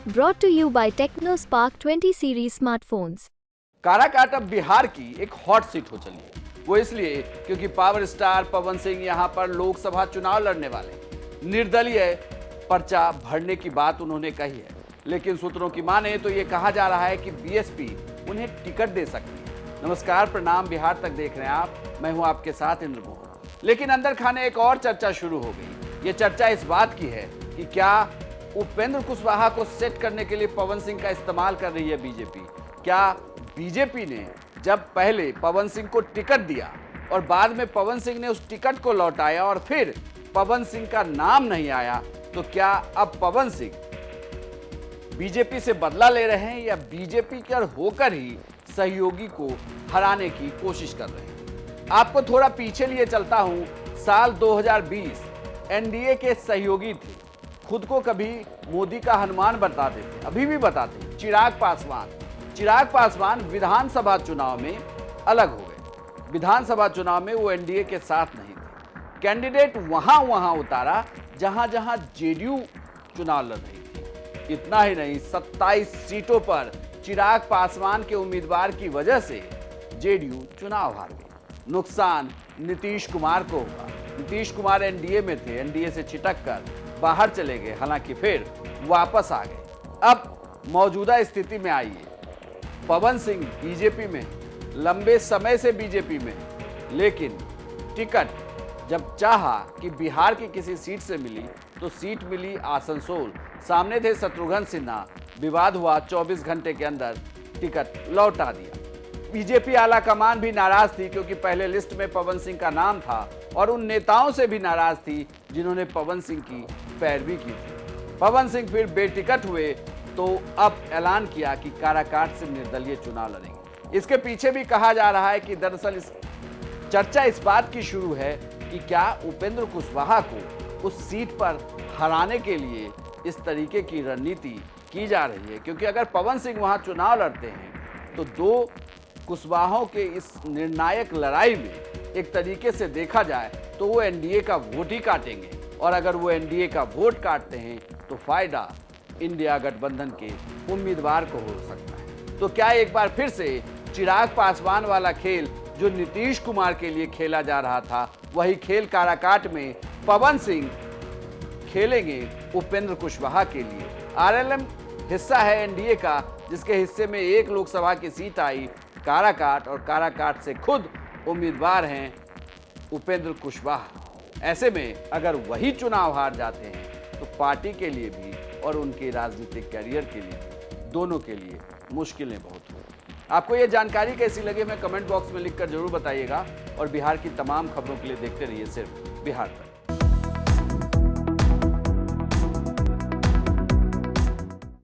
Brought to you by TechnoSpark 20 series smartphones. Karakat अब बिहार की एक हॉट सीट हो चली है। वो इसलिए क्योंकि पावर स्टार पवन सिंह यहां पर लोकसभा चुनाव लड़ने वाले। निर्दलीय पर्चा भरने की बात उन्होंने कही है, लेकिन सूत्रों की माने तो ये कहा जा रहा है कि बीएसपी उन्हें टिकट दे सकती है। नमस्कार, प्रणाम, बिहार तक देख रहे हैं आप, मैं हूं आपके साथ इंद्र मोहन। लेकिन अंदर खाने एक और चर्चा शुरू हो गई। ये चर्चा इस बात की है कि क्या उपेंद्र कुशवाहा को सेट करने के लिए पवन सिंह का इस्तेमाल कर रही है बीजेपी। क्या बीजेपी ने जब पहले पवन सिंह को टिकट दिया और बाद में पवन सिंह ने उस टिकट को लौटाया और फिर पवन सिंह का नाम नहीं आया, तो क्या अब पवन सिंह बीजेपी से बदला ले रहे हैं या बीजेपी कर होकर ही सहयोगी को हराने की कोशिश कर रहे हैं? आपको थोड़ा पीछे लिए चलता हूं। साल 2020 एनडीए के सहयोगी थे, खुद को कभी मोदी का हनुमान बताते थे, अभी भी बताते हैं, चिराग पासवान विधानसभा चुनाव में अलग हो गए। विधानसभा चुनाव में वो एनडीए के साथ नहीं थे। कैंडिडेट वहां उतारा जहां जहां जेडीयू चुनाव लड़ रही थी। इतना ही नहीं, 27 सीटों पर चिराग पासवान के उम्मीदवार की वजह से जेडीयू चुनाव हार गई। नुकसान नीतीश कुमार को हुआ। नीतीश कुमार एनडीए में थे, एनडीए से छिटक कर बाहर चले गए, हालांकि फिर वापस आ गए। अब मौजूदा स्थिति में आइए, पवन सिंह बीजेपी में, लंबे समय से बीजेपी में, लेकिन टिकट जब चाहा कि बिहार की किसी सीट से मिली तो सीट मिली आसनसोल। सामने थे शत्रुघ्न सिन्हा, विवाद हुआ, 24 घंटे के अंदर टिकट लौटा दिया। बीजेपी आला कमान भी नाराज थी क्योंकि पहले लिस्ट में पवन सिंह का नाम था और उन नेताओं से भी नाराज थी जिन्होंने पवन सिंह की पैरवी की थी। पवन सिंह फिर बेटिकट हुए तो अब ऐलान किया कि काराकाट से निर्दलीय चुनाव लड़ेंगे। इसके पीछे भी कहा जा रहा है कि दरअसल चर्चा इस बात की शुरू है कि क्या उपेंद्र कुशवाहा को उस सीट पर हराने के लिए इस तरीके की रणनीति की जा रही है, क्योंकि अगर पवन सिंह वहां चुनाव लड़ते हैं तो दो कुशवाहों के इस निर्णायक लड़ाई में एक तरीके से देखा जाए तो वो एनडीए का वोट ही काटेंगे, और अगर वो एनडीए का वोट काटते हैं तो फायदा इंडिया गठबंधन के उम्मीदवार को हो सकता है। तो क्या एक बार फिर से चिराग पासवान वाला खेल जो नीतीश कुमार के लिए खेला जा रहा था, वही खेल काराकाट में पवन सिंह खेलेंगे उपेंद्र कुशवाहा के लिए? आरएलएम हिस्सा है एनडीए का, जिसके हिस्से में एक लोकसभा की सीट आई काराकाट, और काराकाट से खुद उम्मीदवार हैं उपेंद्र कुशवाहा। ऐसे में अगर वही चुनाव हार जाते हैं तो पार्टी के लिए भी और उनके राजनीतिक कैरियर के लिए भी, दोनों के लिए मुश्किलें बहुत होंगी। आपको ये जानकारी कैसी लगी, हमें कमेंट बॉक्स में लिखकर जरूर बताइएगा, और बिहार की तमाम खबरों के लिए देखते रहिए सिर्फ बिहार तक।